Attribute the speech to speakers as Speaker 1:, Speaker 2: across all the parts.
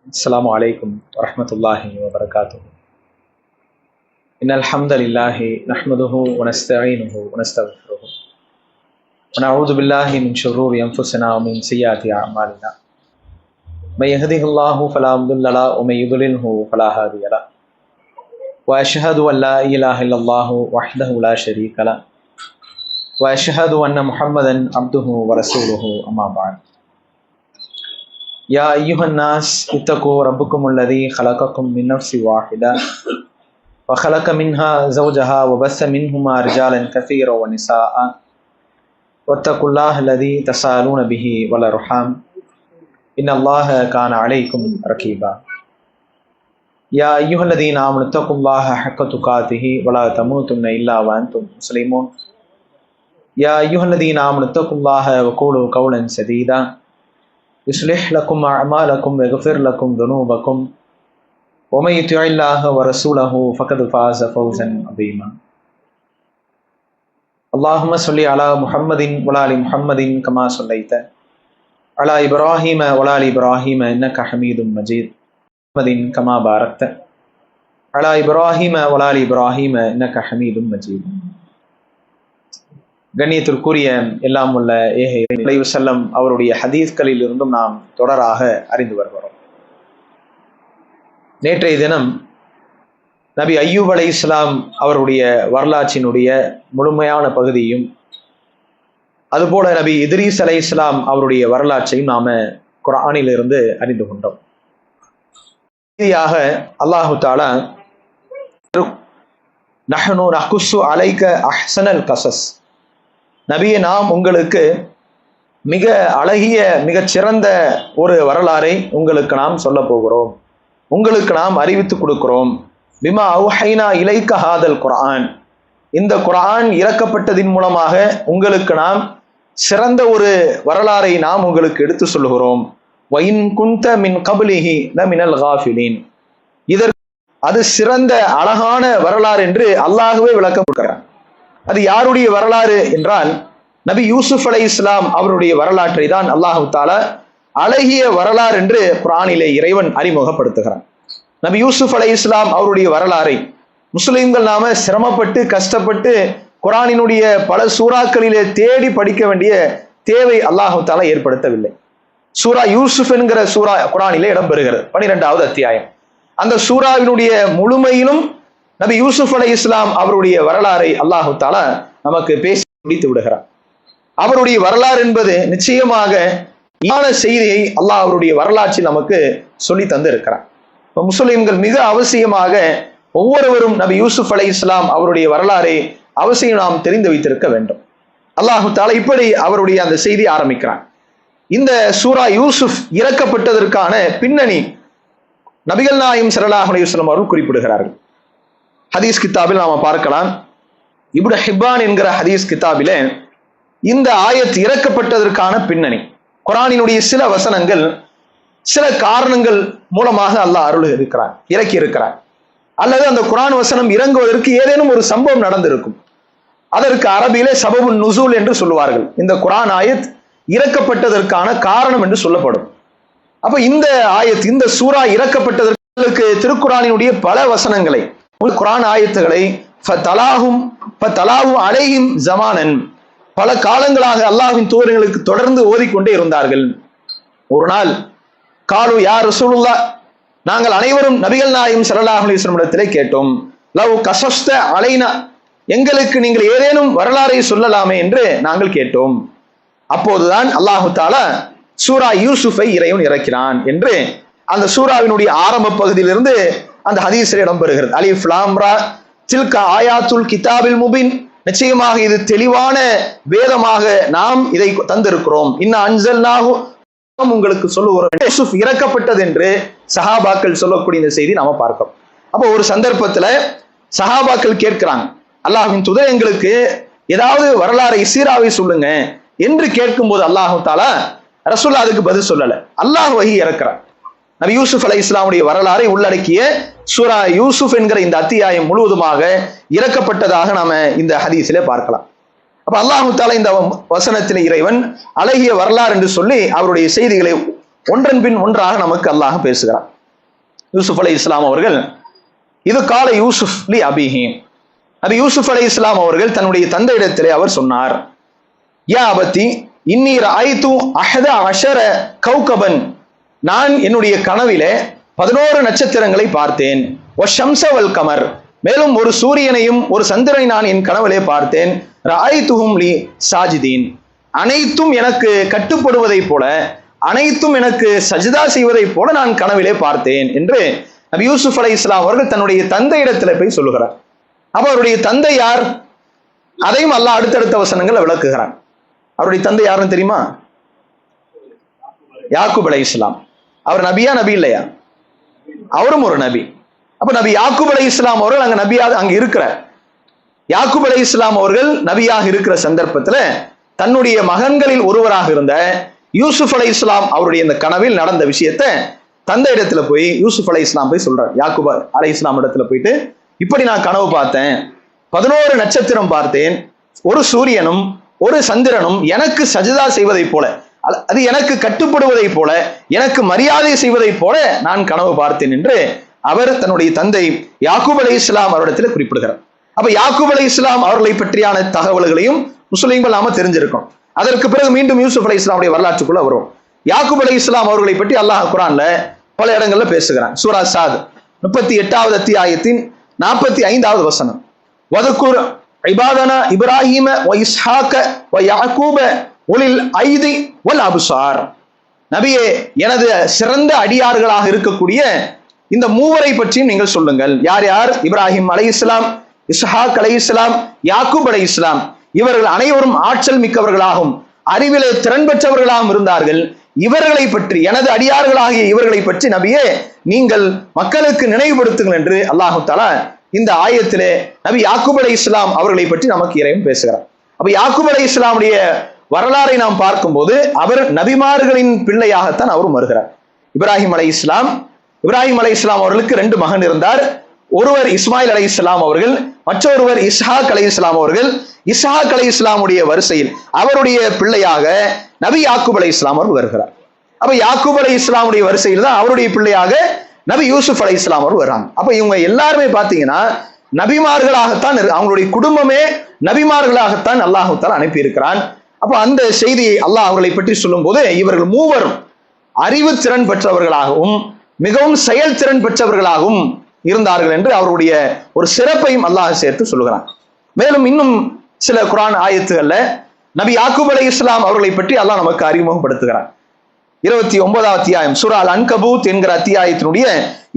Speaker 1: Assalamu alaikum wa rahmatullahi wa barakatuh. Innal hamdalillahi nahmaduhu wa nasta'inuhu wa nastaghfiruh. Wa na'udzu billahi min shururi anfusina wa min sayyiati a'malina. May yahdihillahu fala mudilla lahu wa may yudlilhu fala hadiya lahu. Wa ashhadu an la ilaha illallah wahdahu la sharika lahu. Wa ashhadu anna Muhammadan abduhu wa rasuluhu amma ba'd. يا أيها الناس اتقوا ربكم الذي خلقكم من نفس واحدة وخلق منها زوجها وبث منهما رجالا كثيرا ونساء واتقوا الله الذي تساءلون به والأرحام إن الله كان عليكم رقيبا يا أيها الذين آمنوا اتقوا الله حق تقاته ولا تموتن إلا وأنتم مسلمون يا أيها الذين آمنوا اتقوا الله وقولوا قولا سديدا يصلح لكم أعمالكم ويغفر لكم ذنوبكم ومن يطع الله ورسوله فقد فاز فوزا عظيما اللهم صل على محمد وعلى آل محمد كما صليت على إبراهيم وعلى آل إبراهيم إنك حميد مجيد محمد كما باركت على إبراهيم وعلى آل إبراهيم إنك حميد مجيد. கண்ணியத்திற்குரிய எல்லாம் உள்ள ஏக செல்லம் அவருடைய ஹதீஸ்களில் இருந்தும் நாம் தொடராக அறிந்து வருகிறோம். நேற்றைய தினம் நபி அய்யூப் அலைஹிஸ்ஸலாம் அவருடைய வரலாற்றினுடைய முழுமையான பகுதியும் அதுபோல நபி இத்ரீஸ் அலைஹிஸ்ஸலாம் அவருடைய வரலாற்றையும் நாம குர்ஆனிலிருந்து அறிந்து கொண்டோம். இறுதியாக அல்லாஹு தஆலா நஹ்னு நகுஸ்ஸு அலைக அஹ்ஸனல் கஸஸ், நபியே நாம் உங்களுக்கு மிக அழகிய மிகச் சிறந்த ஒரு வரலாறை உங்களுக்கு நாம் சொல்ல போகிறோம், உங்களுக்கு நாம் அறிவித்து கொடுக்கிறோம். பிமா அவுஹைனா இலைக்க ஹாதல் குர்ஆன், இந்த குர்ஆன் இறக்கப்பட்டதின் மூலமாக உங்களுக்கு நாம் சிறந்த ஒரு வரலாறை நாம் உங்களுக்கு எடுத்து சொல்லுகிறோம். வயின் குந்த மின் கபலிஹி லமினல் காஃபிலீன், இதற்கு அது சிறந்த அழகான வரலாறு என்று அல்லாஹ்வே விளக்கம் கொடுக்கிறார். அது யாருடைய வரலாறு என்றால் நபி யூசுப் அலைஹிஸ்ஸலாம் அவருடைய வரலாற்றை தான் அல்லாஹு தஆலா அழகிய வரலாறு என்று குர்ஆனிலே இறைவன் அறிமுகப்படுத்துகிறான். நபி யூசுப் அலைஹிஸ்ஸலாம் அவருடைய வரலாறை முஸ்லிம்கள் நாம சிரமப்பட்டு கஷ்டப்பட்டு குர்ஆனினுடைய பல சூறாக்களிலே தேடி படிக்க வேண்டிய தேவை அல்லாஹு தஆலா ஏற்படுத்தவில்லை. சூரா யூசுப் என்கிற சூரா குர்ஆனிலே இடம்பெறுகிறது, 12வது அத்தியாயம். அந்த சூறாவினுடைய முழுமையிலும் நபி யூசுப் அலைஹிஸ்ஸலாம் அவருடைய வரலாறை அல்லாஹு தஆலா நமக்கு பேசி முடித்து விடுகிறார். அவருடைய வரலாறு என்பது நிச்சயமாக ஞான செய்தியை அல்லாஹ் அவருடைய வரலாற்றில் நமக்கு சொல்லி தந்து இருக்கிறார். முஸ்லிம்கள் மிக அவசியமாக ஒவ்வொருவரும் நபி யூசுப் அலைஹிஸ்ஸலாம் அவருடைய வரலாறை அவசியம் நாம் தெரிந்து வைத்திருக்க வேண்டும். அல்லாஹு தஆலா இப்படி அவருடைய அந்த செய்தி ஆரம்பிக்கிறான். இந்த சூரா யூசுப் இறக்கப்பட்டதற்கான பின்னணி நபிகள் நாயகம் ஸல்லல்லாஹு அலைஹி வஸல்லம் அவர்கள் குறிப்பிடுகிறார்கள். ஹதீஸ் கிதாபில் நாம பார்க்கலாம். இப்னு ஹிப்பான் என்கிற ஹதீஸ் கிதாபிலே இந்த ஆயத் இறக்கப்பட்டதற்கான பின்னணி, குர்ஆனினுடைய சில வசனங்கள் சில காரணங்கள் மூலமாக அல்லாஹ் இறக்கி இருக்கிறார், அல்லது அந்த குர்ஆன் வசனம் இறங்குவதற்கு ஏதேனும் ஒரு சம்பவம் நடந்திருக்கும். அதற்கு அரபியிலே சபபுன் நுசூல் என்று சொல்லுவார்கள். இந்த குர்ஆன் ஆயத் இறக்கப்பட்டதற்கான காரணம் என்று சொல்லப்படும். அப்ப இந்த ஆயத், இந்த சூரா இறக்கப்பட்டதற்கு திருக்குர்ஆனினுடைய பல வசனங்களை, குர்ஆன் ஆயத்துகளை ஃபதலாஹும் அலைஹிம் ஜமானன், பல காலங்களாக அல்லாஹ்வின் தூதர்களுக்கு தொடர்ந்து ஓதிக்கொண்டே இருந்தார்கள். ஒரு நாள் காலு யா ரசூலுல்லாஹ், நாங்கள் அனைவரும் நபிகள் நாயகம் ஸல்லல்லாஹு அலைஹி வஸல்லம் இடத்திலே கேட்டோம், லவ் கஸஸ்த அலைனா, எங்களுக்கு நீங்கள் ஏதேனும் வரலாறை சொல்லலாமே என்று நாங்கள் கேட்டோம். அப்போதுதான் அல்லாஹு தஆலா சூரா யூசுஃபை இறைவன் இறக்கிறான் என்று அந்த சூராவினுடைய ஆரம்ப பகுதியிலிருந்து அந்த ஹதீஸில் இடம்பெறுகிறது. அலிஃப் லாம் ரா தில்க ஆயாத்துல் கிதாபில் முபின், நிச்சயமாக இது தெளிவான வேதமாக நாம் இதை தந்திருக்கிறோம். இன்னா அன்ஸல்நாஹு, உங்களுக்கு சொல்லுகிறோம். யூசுப் இறக்கப்பட்டது என்று சஹாபாக்கள் சொல்லக்கூடிய இந்த செய்தி நாம பார்க்கிறோம். அப்போ ஒரு சந்தர்ப்பத்துல சஹாபாக்கள் கேட்கிறாங்க, அல்லாஹ்வின் தூதர் எங்களுக்கு ஏதாவது வரலாறை சீராவை சொல்லுங்க என்று கேட்கும்போது அல்லாஹு தஆலா ரசூலுல்லாஹ் அதுக்கு பதில் சொல்லல, அல்லாஹ் வஹி இறக்கிறார். நபி யூசுப் அலைஹிஸ்ஸலாமுடைய வரலாறை உள்ளடக்கிய சூரா யூசுப் என்கிற இந்த அத்தியாயம் முழுவதுமாக இறக்கப்பட்டதாக நாம இந்த ஹதீஸிலே பார்க்கலாம். அப்ப அல்லாஹு தஆலா இந்த வசனத்திலே இறைவன் அழகிய வரலாறு என்று சொல்லி அவருடைய செய்திகளை ஒன்றன் பின் ஒன்றாக நமக்கு அல்லாஹ் பேசுகிறார். யூசுப் அலைஹிஸ்ஸலாம் அவர்கள், இது கால யூசுப் லி அபிஹி, நபி யூசுப் அலைஹிஸ்ஸலாம் அவர்கள் தன்னுடைய தந்தையிடத்திலே அவர் சொன்னார், யா அபத்தி இன்னி ரஅய்து அஹத அஷர கௌகபன், நான் என்னுடைய கனவிலே 11 நட்சத்திரங்களை பார்த்தேன், வஷம்ஸ வல் கமர், மேலும் ஒரு சூரியனையும் ஒரு சந்திரனை நான் என் கனவிலே பார்த்தேன், ரஅய்துஹும் லி சாஜிதீன், அனைத்தும் எனக்கு கட்டுப்படுவதை போல, அனைத்தும் எனக்கு சஜ்தா செய்வதை போல நான் கனவிலே பார்த்தேன் என்று நபி யூசுப் அலைஹிஸ்ஸலாம் அவர்கள் தன்னுடைய தந்தையிடத்தில் போய் சொல்லுகிறார். அப்ப அவருடைய தந்தை யார்? அதையும் அல்லாஹ் அடுத்தடுத்த வசனங்கள் விளக்குகிறான். அவருடைய தந்தை யாருன்னு தெரியுமா? யாக்கூப் அலைஹிஸ்ஸலாம். அவர் நபியா நபி இல்லையா? அவரும் ஒரு நபி. அப்ப நபி யாக்கூப் அலைஹிஸ்ஸலாம் அவர்கள் அங்க நபியாக அங்க இருக்கிறார். யாக்கூப் அலைஹிஸ்ஸலாம் அவர்கள் நபியாக இருக்கிற சந்தர்ப்பத்தில் தன்னுடைய மகன்களில் ஒருவராக இருந்த யூசுப் அலைஹிஸ்ஸலாம் அவருடைய இந்த கனவில் நடந்த விஷயத்தை தந்தை இடத்துல போய் யூசுப் அலைஹிஸ்ஸலாம் போய் சொல்றார். யாக்கூப் அலைஹிஸ்ஸலாம் இடத்துல போயிட்டு, இப்படி நான் கனவு பார்த்தேன், 11 நட்சத்திரம் பார்த்தேன், ஒரு சூரியனும் ஒரு சந்திரனும் எனக்கு சஜதா செய்வதை போல, அது எனக்கு கட்டுப்படுவதை போல, எனக்கு மரியாதை செய்வதை போல நான் கனவு பார்த்தேன் என்று அவர் தன்னுடைய தந்தை யாக்கூப் அலைஹிஸ்ஸலாம் அவரிடத்தில் குறிப்பிடுகிறார். அப்ப யாக்கூப் அலைஹிஸ்ஸலாம் அவர்களை பற்றியான தகவல்களையும் முஸ்லிம்கள் நாம தெரிஞ்சிருக்கோம். அதற்கு பிறகு மீண்டும் யூசுப் அலைஹிஸ்ஸலாமுடைய வரலாற்றுக்குள்ள வரும். யாக்கூப் அலைஹிஸ்ஸலாம் அவர்களை பற்றி அல்லாஹ் குர்ஆன்ல பல இடங்கள்ல பேசுகிறான். சூரா சாத் 38வது அத்தியாயத்தின் 45வது வசனம், வதுகுர் இபாதனா இப்ராஹீம வ இஸ்ஹாக வ யாக்கூப உலில் ஐதி வல் அப்சார், நபியே எனது சிறந்த அடியார்களாக இருக்கக்கூடிய இந்த மூவரை பற்றியும் நீங்கள் சொல்லுங்கள். யார் யார்? இப்ராஹிம் அலைஹிஸ்ஸலாம், இஸ்ஹாக் அலைஹிஸ்ஸலாம், யாக்கூப் அலைஹிஸ்ஸலாம். இவர்கள் அனைவரும் ஆற்றல் மிக்கவர்களாகவும் அறிவிலே திறன் பெற்றவர்களாகவும் இருந்தார்கள். இவர்களை பற்றி, எனது அடியார்களாகிய இவர்களை பற்றி நபியே நீங்கள் மக்களுக்கு நினைவுபடுத்துங்கள் என்று அல்லாஹு தஆலா இந்த ஆயத்திலே நபி யாக்கூப் அலைஹிஸ்ஸலாம் அவர்களை பற்றி நமக்கு இறைவன் பேசுகிறார். அப்ப யாக்கூப் அலைஹிஸ்ஸலாமுடைய வரலாறை நாம் பார்க்கும்போது அவர் நபிமார்களின் பிள்ளையாகத்தான் அவரும் வருகிறார். இப்ராஹிம் அலைஹிஸ்ஸலாம் அவர்களுக்கு 2 மகன் இருந்தார். ஒருவர் இஸ்மாயில் அலைஹிஸ்ஸலாம் அவர்கள், மற்றொருவர் இஸ்ஹாக் அலைஹிஸ்ஸலாம் அவர்கள். இஸ்ஹாக் அலைஹிஸ்ஸலாமுடைய வரிசையில் அவருடைய பிள்ளையாக நபி யாக்கூப் அலைஹிஸ்ஸலாம் அவர்கள் வருகிறார். அப்ப யாக்கூப் அலைஹிஸ்ஸலாமுடைய வரிசையில் தான் அவருடைய பிள்ளையாக நபி யூசுப் அலைஹிஸ்ஸலாம் அவர்கள் வர்றாங்க. அப்ப இவங்க எல்லாருமே பாத்தீங்கன்னா நபிமார்களாகத்தான், அவங்களுடைய குடும்பமே நபிமார்களாகத்தான் அல்லாஹ் தஆலா அனுப்பி இருக்கிறான். அப்ப அந்த செய்தியை அல்லாஹ் அவர்களை பற்றி சொல்லும் போது இவர்கள் மூவரும் அறிவு திறன் பெற்றவர்களாகவும் மிகவும் செயல்திறன் பெற்றவர்களாகவும் இருந்தார்கள் என்று அவருடைய ஒரு சிறப்பையும் அல்லாஹ் சேர்த்து சொல்லுகிறான். மேலும் இன்னும் சில குர்ஆன் ஆயத்துகள்ல நபி யாக்கூப் அலைஹிஸ்ஸலாம் அவர்களை பற்றி அல்லாஹ் நமக்கு அறிமுகப்படுத்துகிறான். 29வது அத்தியாயம் சூரா அல் அன்கபூத் என்கிற அத்தியாயத்தினுடைய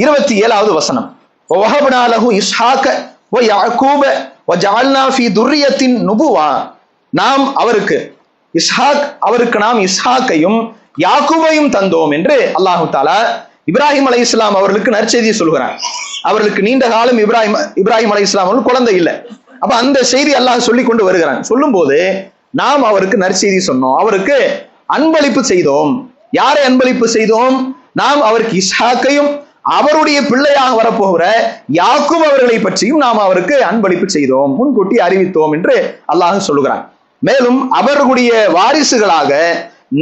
Speaker 1: 27வது வசனம், வஹப்னா லஹு இஸ்ஹாக வ யாக்கூப வ ஜஅல்னா ஃபீ துர்ரியத்தின் நுபுவா, நாம் அவருக்கு நாம் இஸ்ஹாக்கையும் யாக்கூபையும் தந்தோம் என்று அல்லாஹு தஆலா இப்ராஹிம் அலைஹிஸ்ஸலாம் அவர்களுக்கு நற்செய்தியை சொல்கிறார். அவர்களுக்கு நீண்ட காலம் இப்ராஹிம் அலைஹிஸ்ஸலாம் அவர்கள் குழந்தை இல்லை. அப்ப அந்த செய்தி அல்லாஹ் சொல்லி கொண்டு வருகிறான். சொல்லும் போது நாம் அவருக்கு நற்செய்தி சொன்னோம், அவருக்கு அன்பளிப்பு செய்தோம். யாரை அன்பளிப்பு செய்தோம்? நாம் அவருக்கு இஸ்ஹாக்கையும் அவருடைய பிள்ளையாக வரப்போகிற யாக்கூப் அவர்களை பற்றியும் நாம் அவருக்கு அன்பளிப்பு செய்தோம், முன்கூட்டி அறிவித்தோம் என்று அல்லாஹ் சொல்லுகிறான். மேலும் அவர்களுடைய வாரிசுகளாக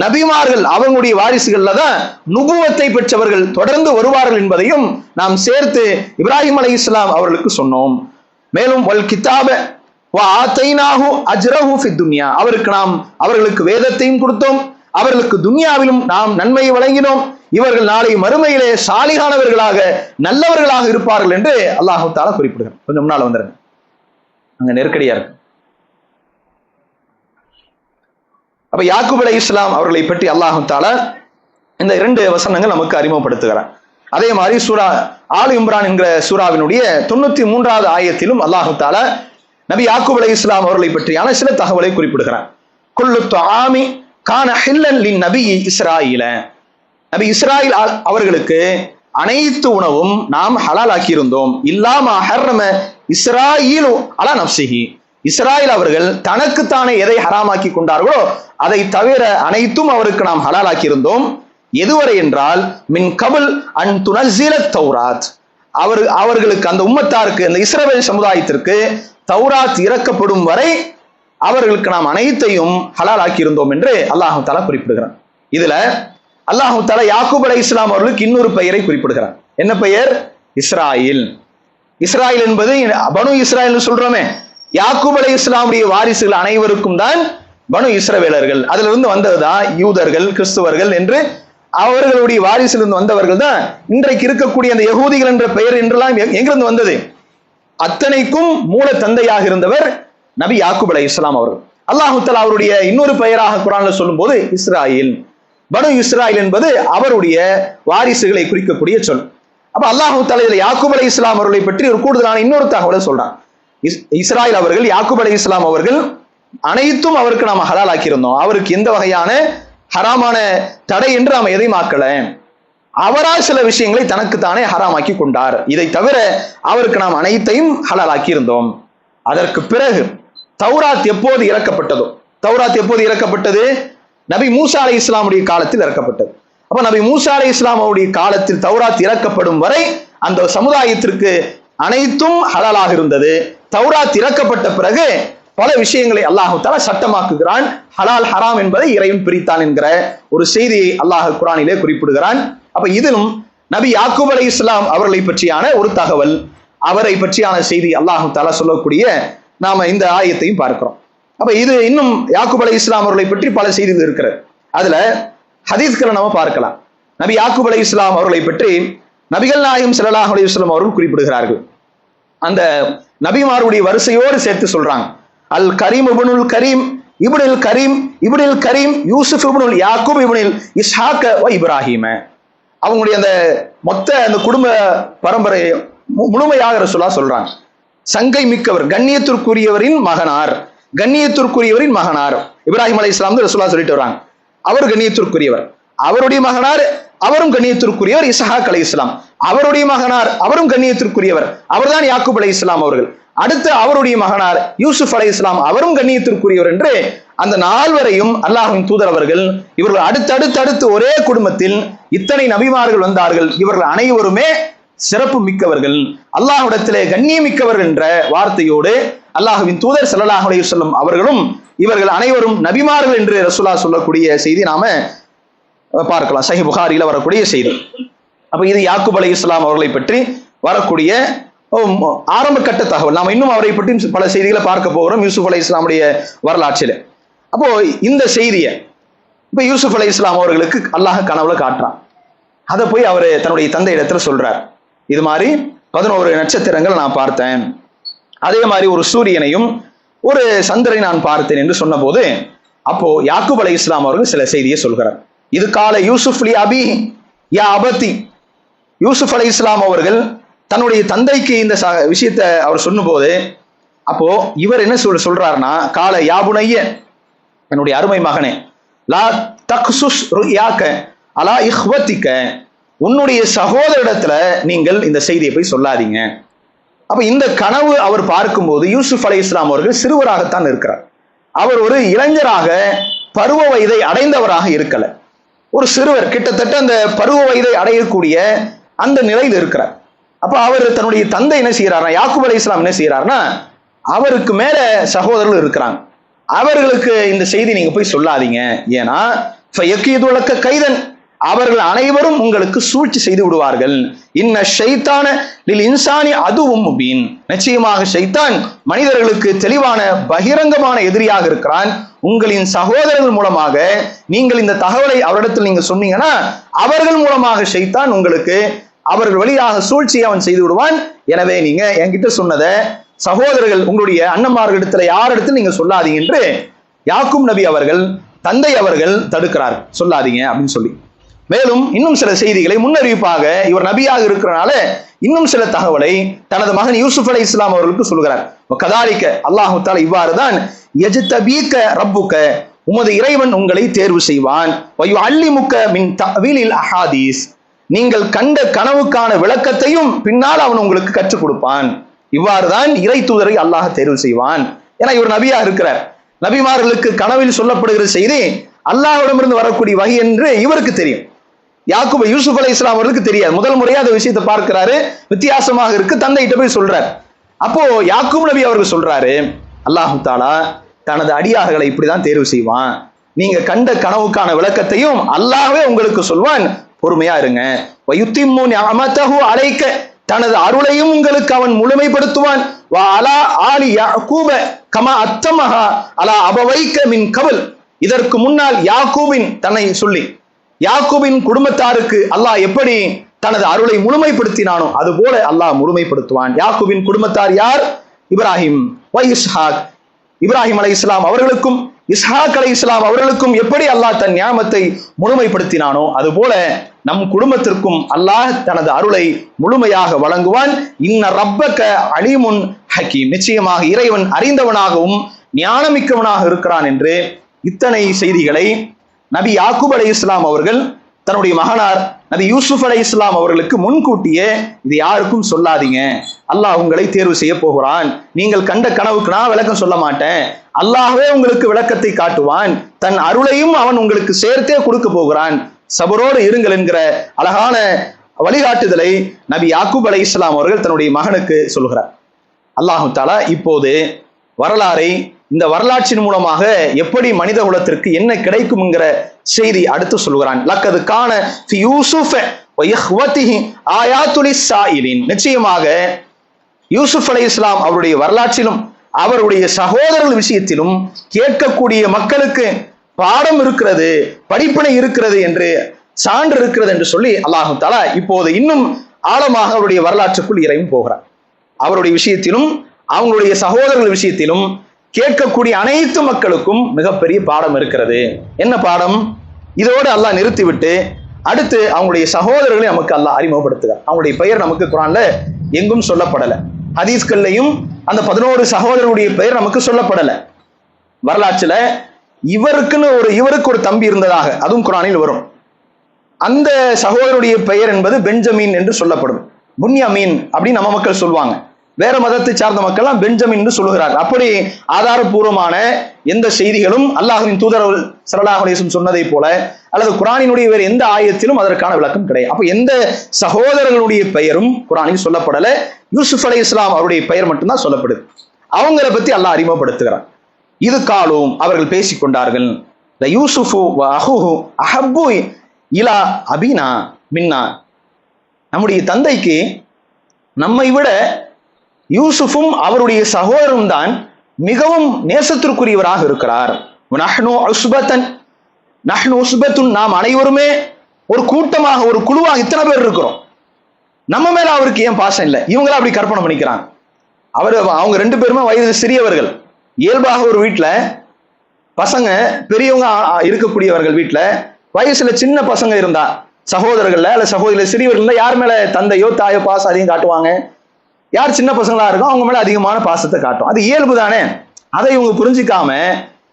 Speaker 1: நபிமார்கள், அவங்களுடைய வாரிசுகள்ல தான் நுபுவத்தை பெற்றவர்கள் தொடர்ந்து வருவார்கள் என்பதையும் நாம் சேர்த்து இப்ராஹிம் அலைஹிஸ்ஸலாம் அவர்களுக்கு சொன்னோம். மேலும் வல் கிதாப வ ஆதைனாஹு அஜ்ரஹு ஃபித் துன்யா, அவர்களுக்கு வேதத்தையும் கொடுத்தோம், அவர்களுக்கு துன்யாவிலும் நாம் நன்மையை வழங்கினோம், இவர்கள் நாளை மறுமையிலே சாலிகானவர்களாக நல்லவர்களாக இருப்பார்கள் என்று அல்லாஹ் தஆலா குறிப்பிடுகிறார். கொஞ்சம் முன்னால வந்துருங்க, அங்க நெருக்கடியா இருக்கு. அப்ப யாக்கூப் அலைஹிஸ்ஸலாம் அவர்களை பற்றி அல்லாஹ் தஆலா இந்த 2 வசனங்கள் நமக்கு அறிமுகப்படுத்துகிறார். அதே மாதிரி சூரா ஆல் இம்ரான் என்கிற சூராவினுடைய 93வது ஆயத்திலும் அல்லாஹ் தஆலா நபி யாக்கூப் அலைஹிஸ்ஸலாம் அவர்களை பற்றியான சில தகவலை குறிப்பிடுகிறார். குல்லு துஆமி கான ஹில்லன் லின் நபி இஸ்ராயீல, நபி இஸ்ராயில் அவர்களுக்கு அனைத்து உணவும் நாம் ஹலால் ஆக்கியிருந்தோம். இல்லாம ஹர்ரம இஸ்ராயீலு அலா நஃப்ஸிஹி, இஸ்ராயில் அவர்கள் தனக்குத்தானே எதை ஹராமாக்கி கொண்டார்களோ அதை தவிர அனைத்தும் அவருக்கு நாம் ஹலாலாக்கி இருந்தோம். எதுவரை என்றால் மின் கபுல் அன் துனஸில தௌராத், அவர்களுக்கு அந்த உம்மத்தாருக்கு, அந்த இஸ்ரவேல் சமுதாயத்திற்கு தௌராத் இறக்கப்படும் வரை அவர்களுக்கு நாம் அனைத்தையும் ஹலால் ஆக்கி இருந்தோம் என்று அல்லாஹ் தஆலா குறிப்பிடுகிறான். இதுல அல்லாஹு தஆலா யாக்கூப் அலைஹிஸ்ஸலாம் அவர்களுக்கு இன்னொரு பெயரை குறிப்பிடுகிறார். என்ன பெயர்? இஸ்ராயில். இஸ்ராயில் என்பது பனு இஸ்ராயில் சொல்றோமே, யாக்கூப் அலைஹிஸ்ஸலாமுடைய வாரிசுகள் அனைவருக்கும் தான் பனு இஸ்ரவேலர்கள். அதுல இருந்து வந்ததுதான் யூதர்கள், கிறிஸ்துவர்கள் என்று அவர்களுடைய வாரிசிலிருந்து வந்தவர்கள் தான் இன்றைக்கு இருக்கக்கூடிய அந்த யகூதிகள் என்ற பெயர் என்றெல்லாம் எங்கிருந்து வந்தது? அத்தனைக்கும் மூல தந்தையாக இருந்தவர் நபி யாக்கூப் அலைஹிஸ்ஸலாம் அவர்கள். அல்லாஹு தஆலா அவருடைய இன்னொரு பெயராக குர்ஆன்ல சொல்லும் போது இஸ்ராயில், பனு இஸ்ராயில் என்பது அவருடைய வாரிசுகளை குறிக்கக்கூடிய சொல். அப்ப அல்லாஹு தஆலா இதுல யாக்கூப் அலைஹிஸ்ஸலாம் அவர்களை பற்றி ஒரு கூடுதலான இன்னொரு தகவலை சொல்றான். இஸ்ராயில் அவர்கள், யாக்கூப் அலைஹிஸ்ஸலாம் அவர்கள் அனைத்தும் அவருக்கு நாம ஹலால் ஆக்கியிருந்தோம். அவருக்கு எந்த வகையான ஹராமான தடை என்று நாம் எதையும் ஆக்கல. அவரால் சில விஷயங்களை தனக்குத்தானே ஹராமாக்கி கொண்டார். இதை தவிர அவருக்கு நாம் அனைத்தையும் ஹலால் ஆக்கியிருந்தோம். அதற்கு பிறகு தௌராத் எப்போது இறக்கப்பட்டதோ, தௌராத் எப்போது இறக்கப்பட்டது? நபி மூசா அலைஹிஸ்ஸலாமுடைய காலத்தில் இறக்கப்பட்டது. அப்ப நபி மூசா அலைஹிஸ்ஸலாமுடைய காலத்தில் தௌராத் இறக்கப்படும் வரை அந்த சமுதாயத்திற்கு அனைத்தும் ஹலாலாக இருந்தது. தௌராத் இறக்கப்பட்ட பிறகு பல விஷயங்களை அல்லாஹு தஆலா சட்டமாக்குகிறான். ஹலால் ஹராம் என்பதை இறைவன் பிரித்தான் என்கிற ஒரு செய்தியை அல்லாஹ் குர்ஆனிலே குறிப்பிடுகிறான். அப்ப இதிலும் நபி யாக்கூப் அலைஹிஸ்ஸலாம் அவர்களை பற்றியான ஒரு தகவல், அவரை பற்றியான செய்தி அல்லாஹு தஆலா சொல்லக்கூடிய நாம இந்த ஆயத்தையும் பார்க்கிறோம். அப்ப இது இன்னும் யாக்கூப் அலைஹிஸ்ஸலாம் அவர்களை பற்றி பல செய்திகள் இருக்கிறது. அதுல ஹதீஸ்களை நம்ம பார்க்கலாம். நபி யாக்கூப் அலைஹிஸ்ஸலாம் அவர்களை பற்றி நபிகள் நாயகம் ஸல்லல்லாஹு அலைஹி வஸல்லம் அவர்கள் குறிப்பிடுகிறார்கள். அந்த நபிமாருடைய வரிசையோடு சேர்த்து சொல்றாங்க. அல் கரீம் இப்னுல் கரீம் இப்னுல் கரீம் இப்னுல் கரீம் யூசுப் இப்னுல் யாக்கூப் இப்னுல் இஸ்ஹாக் வ இப்ராஹீம். அவங்களுடைய அந்த மொத்த அந்த குடும்ப பரம்பரை முழுமையாக ரசூலுல்லாஹ் சொல்றாங்க. சங்கை மிக்கவர், கண்ணியத்திற்குரியவரின் மகனார், கண்ணியத்திற்குரியவரின் மகனார் இப்ராஹிம் அலைஹிஸ்ஸலாம் ரசூலுல்லாஹ் சொல்லிட்டு வராங்க. அவர் கண்ணியத்திற்குரியவர், அவருடைய மகனார் அவரும் கண்ணியத்திற்குரியவர் இஸ்ஹாக் அலைஹிஸ்ஸலாம், அவருடைய மகனார் அவரும் கண்ணியத்திற்குரியவர், அவர்தான் யாக்கூப் அலைஹிஸ்ஸலாம் அவர்கள். அடுத்து அவருடைய மகனார் யூசுப் அலைஹிஸ்ஸலாம், அவரும் கண்ணியத்திற்குரியவர் என்று அந்த நால்வரையும் அல்லாஹ்வின் தூதர் அவர்கள் இவர்கள் அடுத்தடுத்து ஒரே குடும்பத்தில் இத்தனை நபிமார்கள் வந்தார்கள். இவர்கள் அனைவருமே சிறப்பு மிக்கவர்கள், அல்லாஹ்விடத்திலே கண்ணியமிக்கவர்கள் என்ற வார்த்தையோடு அல்லாஹ்வின் தூதர் ஸல்லல்லாஹு அலைஹி வஸல்லம் அவர்களும் இவர்கள் அனைவரும் நபிமார்கள் என்று ரசூலுல்லாஹ் சொல்லக்கூடிய செய்தி நாம பார்க்கலாம். சஹீஹ் புகாரியில வரக்கூடிய செய்தி. அப்ப இது யாக்கூப் அலைஹிஸ்ஸலாம் அவர்களை பற்றி வரக்கூடிய ஆரம்ப கட்ட தகவல். நாம இன்னும் அவரை பற்றி பல செய்திகளை பார்க்க போகிறோம் யூசுப் அலைஹிஸ்ஸலாமுடைய வரலாற்றில். அப்போ இந்த செய்தியை இப்ப யூசுப் அலைஹிஸ்ஸலாம் அவர்களுக்கு அல்லாஹ் கனவுல காட்டுறான். அதை போய் அவர் தன்னுடைய தந்தை இடத்துல சொல்றார். இது மாதிரி 11 நட்சத்திரங்கள் நான் பார்த்தேன், அதே மாதிரி ஒரு சூரியனையும் ஒரு சந்திரனை நான் பார்த்தேன் என்று சொன்ன போது அப்போ யாக்கூப் அலைஹிஸ்ஸலாம் அவர்கள் சில செய்தியை சொல்கிறார். இது கால யூசுப் லி அபி யா அபதி. யூசுப் அலைஹிஸ்ஸலாம் அவர்கள் தன்னுடைய தந்தைக்கு இந்த விஷயத்தை அவர் சொன்னபோது அப்போ இவர் என்ன சொல்றாருன்னா, கால யாபுனைய, என்னுடைய அருமை மகனே, லா தக்சுஸ் ருயாக்க அலா இஹ்வதிக்க, உன்னுடைய சகோதரிடத்துல நீங்கள் இந்த செய்தியை போய் சொல்லாதீங்க. அப்ப இந்த கனவு அவர் பார்க்கும்போது யூசுப் அலைஹிஸ்ஸலாம் அவர்கள் சிறுவராகத்தான் இருக்கிறார். அவர் ஒரு இளைஞராக பருவ வயதை அடைந்தவராக இருக்கல, ஒரு சிறுவர், கிட்டத்தட்ட அந்த பருவ வயதை அடையக்கூடிய அந்த நிலையில் இருக்கிறார். அப்ப அவர் தன்னுடைய தந்தை என்ன செய்யறாருன்னா, யாக்கூப் அலைஹிஸ்ஸலாம் என்ன செய்யறாருன்னா, அவருக்கு மேல சகோதரர்கள் இருக்கிறாங்க, அவர்களுக்கு இந்த செய்தி நீங்க போய் சொல்லாதீங்க. ஏன்னா ஃபயக்கீதுலக கைதன், அவர்கள் அனைவரும் உங்களுக்கு சூழ்ச்சி செய்து விடுவார்கள். இன்ன ஷைத்தான லில் இன்சானி அதுவும் முபீன், நிச்சயமாக ஷைத்தான் மனிதர்களுக்கு தெளிவான பகிரங்கமான எதிரியாக இருக்கிறான். உங்களின் சகோதரர்கள் மூலமாக நீங்கள் இந்த தகவலை அவரிடத்தில் நீங்க சொன்னீங்கன்னா அவர்கள் மூலமாக ஷைத்தான் உங்களுக்கு அவர்கள் வழியாக சூழ்ச்சியை அவன் செய்து விடுவான். எனவே நீங்க என்கிட்ட சொன்னதை சகோதரர்கள் உங்களுடைய அண்ணன்மார்களிடத்துல யாரிடத்தில் நீங்க சொல்லாதீங்க என்று யாக்கூப் நபி அவர்கள், தந்தை அவர்கள் தடுக்கிறார், சொல்லாதீங்க அப்படின்னு சொல்லி. மேலும் இன்னும் சில செய்திகளை முன்னறிவிப்பாக இவர் நபியாக இருக்கிறனால இன்னும் சில தகவலை தனது மகன் யூசுப் அலைஹிஸ்ஸலாம் அவர்களுக்கு சொல்கிறார். கதாலிக்க, அல்லாஹு தஆலா இவ்வாறுதான் யஜ்தபீக ரப்புக, உமது இறைவன் உங்களை தேர்வு செய்வான். வயுஅல்லிமுக மின் தஅவீலில் அஹாதீஸ், நீங்கள் கண்ட கனவுக்கான விளக்கத்தையும் பின்னால் அவன் உங்களுக்கு கற்றுக் கொடுப்பான். இவ்வாறுதான் இறை தூதரை அல்லாஹ் தேர்வு செய்வான். ஏன்னா இவர் நபியா இருக்கிறார். நபிமார்களுக்கு கனவில் சொல்லப்படுகிற செய்தி அல்லாஹ்விடமிருந்து வரக்கூடிய வகை என்று இவருக்கு தெரியும். யாக்கூப் யூசுப் அலைஹிஸ்ஸலாம் அவர்களுக்கு தெரியாது. முதல் முறையா அந்த விஷயத்தை பார்க்கிறாரு, வித்தியாசமாக இருக்கு, தந்தைகிட்ட போய் சொல்றார். அப்போ யாக்கூப் நபி அவர்கள் சொல்றாரு, அல்லாஹ் தஆலா தனது அடியார்களை இப்படிதான் தேர்வு செய்வான். நீங்க கண்ட கனவுக்கான விளக்கத்தையும் அல்லாஹ்வே உங்களுக்கு சொல்வான், பொறுமையா இருங்க. வயுத்திம்மு நிஅமதஹு அலைக்க, தனது அருளையும் உங்களுக்கு அவன் முழுமைப்படுத்துவான். வ அலா ஆலி யாக்கூப கமா அத்தமஹா அலா அபவைக்க மின் கபல், இதற்கு முன்னால் யாக்கூபின் தன்னை சொல்லி யாக்கூபின் குடும்பத்தாருக்கு அல்லாஹ் எப்படி தனது அருளை முழுமைப்படுத்தினானோ அதுபோல அல்லாஹ் முழுமைப்படுத்துவான். யாக்கூபின் குடும்பத்தார் யார்? இப்ராஹிம் வ இஸ்ஹாக். இப்ராஹிம் அலைஹிஸ்ஸலாம் அவர்களுக்கும் இஸ்ஹாக் அலைஹிஸ்ஸலாம் அவர்களுக்கும் எப்படி அல்லாஹ் தன் நியாமத்தை முழுமைப்படுத்தினானோ அதுபோல நம் குடும்பத்திற்கும் அல்லாஹ் தனது அருளை முழுமையாக வழங்குவான். இன்ன ரப்பக அலீமுன் ஹக்கீம், நிச்சயமாக இறைவன் அறிந்தவனாகவும் ஞானமிக்கவனாக இருக்கிறான் என்று இத்தனை செய்திகளை நபி யாக்கூப் அலைஹிஸ்ஸலாம் அவர்கள் தன்னுடைய மகனார் நபி யூசுப் அலைஹிஸ்ஸலாம் அவர்களுக்கு முன்கூட்டியே இது யாருக்கும் சொல்லாதீங்க, அல்லாஹ் உங்களை தேர்வு செய்ய போகிறான், நீங்கள் கண்ட கனவுக்கு நான் விளக்கம் சொல்ல மாட்டேன், அல்லாஹ்வே உங்களுக்கு விளக்கத்தை காட்டுவான், தன் அருளையும் அவன் உங்களுக்கு சேர்த்தே கொடுக்க போகிறான், சபரோடு இருங்கள் என்கிற அழகான வழிகாட்டுதலை நபி யாக்கூப் அலைஹிஸ்ஸலாம் அவர்கள் தன்னுடைய மகனுக்கு சொல்கிறார். அல்லாஹு தஆலா இப்போது வரலாறை, இந்த வரலாற்றின் மூலமாக எப்படி மனித குலத்திற்கு என்ன கிடைக்கும் என்கிற செய்தி அடுத்து சொல்கிறான். லக்கது கான ஃபி யூசுஃப வ இஹ்வதிஹி ஆயாத்துல் லிஸ்ஸாயிலின், நிச்சயமாக யூசுப் அலைஹிஸ்ஸலாம் அவருடைய வரலாற்றிலும் அவருடைய சகோதரர்கள் விஷயத்திலும் கேட்கக்கூடிய மக்களுக்கு பாடம் இருக்கிறது, படிப்பினை இருக்கிறது என்று சான்று இருக்கிறது என்று சொல்லி அல்லாஹு தஆலா இப்போது இன்னும் ஆழமாக அவருடைய வரலாற்றுக்குள் இறையும் போகிறார். அவருடைய விஷயத்திலும் அவங்களுடைய சகோதரர்கள் விஷயத்திலும் கேட்கக்கூடிய அனைத்து மக்களுக்கும் மிகப்பெரிய பாடம் இருக்கிறது. என்ன பாடம்? இதோடு அல்லாஹ் நிறுத்திவிட்டு அடுத்து அவங்களுடைய சகோதரர்களை நமக்கு அல்லாஹ் அறிமுகப்படுத்துகிறார். அவங்களுடைய பெயர் நமக்கு குர்ஆன்ல எங்கும் சொல்லப்படலை, ஹதீஸ்கள்லையும் அந்த 11 சகோதரருடைய பெயர் நமக்கு சொல்லப்படலை. வரலாற்றுல இவருக்கு ஒரு தம்பி இருந்ததாக அதுவும் குர்ஆனில் வரும். அந்த சகோதரருடைய பெயர் என்பது பெஞ்சமின் என்று சொல்லப்படும். புன்யாமீன் அப்படின்னு நம்ம மக்கள் சொல்லுவாங்க, வேற மதத்தை சார்ந்த மக்கள் பெஞ்சமின் என்று சொல்லுகிறார். அப்படி ஆதாரபூர்வமான எந்த செய்திகளும் அல்லாஹ்வின் தூதர் ஸல்லல்லாஹு அலைஹி வஸல்லம் சொன்னதை போல அல்லது குர்ஆனினுடைய வேறு எந்த ஆயத்திலும் அதற்கான விளக்கம் கிடையாது. அப்ப எந்த சகோதரர்களுடைய பெயரும் குர்ஆனில் சொல்லப்படல, யூசுப் அலைஹிஸ்ஸலாம் அவருடைய பெயர் மட்டும்தான் சொல்லப்படுது. அவங்கள பத்தி அல்லாஹ் அறிமுகப்படுத்துகிறார். இது காலும் அவர்கள் பேசிக்கொண்டார்கள், யூசுஃபு வ அஹுஹு அஹப்பு இலா அபினா மின்னா, நம்முடைய தந்தைக்கு நம்மை விட யூசுஃபும் அவருடைய சகோதரரும் தான் மிகவும் நேசத்திற்குரியவராக இருக்கிறார். நஹ்னு உஸ்பத்துன், நாம் அனைவருமே ஒரு கூட்டமாக ஒரு குழுவாக இத்தனை பேர் இருக்கிறோம், நம்ம மேல அவருக்கு ஏன் பாசம் இல்லை? இவங்கள அப்படி கற்பனை பண்ணிக்கிறாங்க. அவங்க 2 பேருமே வயது சிறியவர்கள். இயல்பாக ஒரு வீட்டுல பசங்க பெரியவங்க இருக்கக்கூடியவர்கள் வீட்டுல வயசுல சின்ன பசங்க இருந்தா சகோதரர்கள்ல அல்ல சகோதரிகள் சிறியவர்கள் யார் மேல தந்தையோ தாயோ பாசம் அதிகம் காட்டுவாங்க? யார் சின்ன பசங்களா இருக்கும் அவங்க மேல அதிகமான பாசத்தை காட்டும். அது இயல்பு தானே. அதை இவங்க புரிஞ்சுக்காம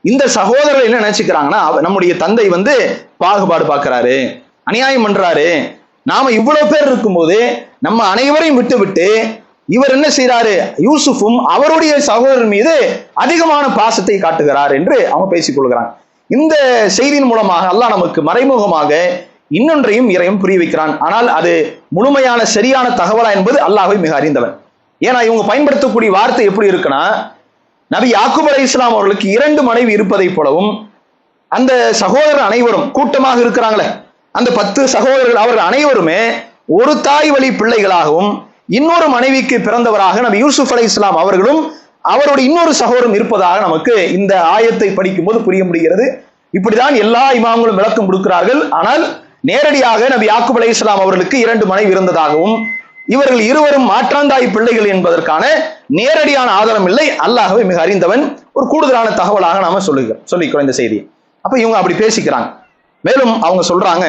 Speaker 1: இந்த சகோதரர்கள் என்ன நினைச்சுக்கிறாங்கன்னா, நம்முடைய தந்தை பாகுபாடு பார்க்கிறாரு, அநியாயம் பண்றாரு, நாம இவ்வளவு பேர் இருக்கும்போது நம்ம அனைவரையும் விட்டு இவர் என்ன செய்யறாரு, யூசுஃபும் அவருடைய சகோதரர் மீது அதிகமான பாசத்தை காட்டுகிறார் என்று அவங்க பேசிக் கொள்கிறாங்க. இந்த செய்தியின் மூலமாக அல்லாஹ் நமக்கு மறைமுகமாக இன்னொன்றையும் இறையும் புரிய வைக்கிறான். ஆனால் அது முழுமையான சரியான தகவலா என்பது அல்லாஹ்வை மிக அறிந்தவன். ஏன்னா இவங்க பயன்படுத்தக்கூடிய வார்த்தை எப்படி இருக்குன்னா, நபி யாக்கூப் அலைஹிஸ்ஸலாம் அவர்களுக்கு 2 மனைவி இருப்பதை போலவும் அந்த சகோதரர் அனைவரும் கூட்டமாக இருக்கிறாங்களே அந்த 10 சகோதரர்கள் அவர்கள் அனைவருமே ஒரு தாய் வழி பிள்ளைகளாகவும் இன்னொரு மனைவிக்கு பிறந்தவராக நபி யூசுப் அலைஹிஸ்ஸலாம் அவர்களும் அவருடைய இன்னொரு சகோதரரும் இருப்பதாக நமக்கு இந்த ஆயத்தை படிக்கும் போது புரிய முடிகிறது. இப்படிதான் எல்லா இமாம்களும் விளக்கம் கொடுக்கிறார்கள். ஆனால் நேரடியாக நபி யாக்கூப் அலைஹிஸ்ஸலாம் அவர்களுக்கு 2 மனைவி இருந்ததாகவும் இவர்கள் இருவரும் மாற்றாந்தாய் பிள்ளைகள் என்பதற்கான நேரடியான ஆதாரம் இல்லை. அல்லாஹ்வை மிக அறிந்தவன். ஒரு கூடுதலான தகவலாக நாம சொல்லிக்கிறோம் இந்த செய்தி. அப்ப இவங்க அப்படி பேசிக்கிறாங்க. மேலும் அவங்க சொல்றாங்க,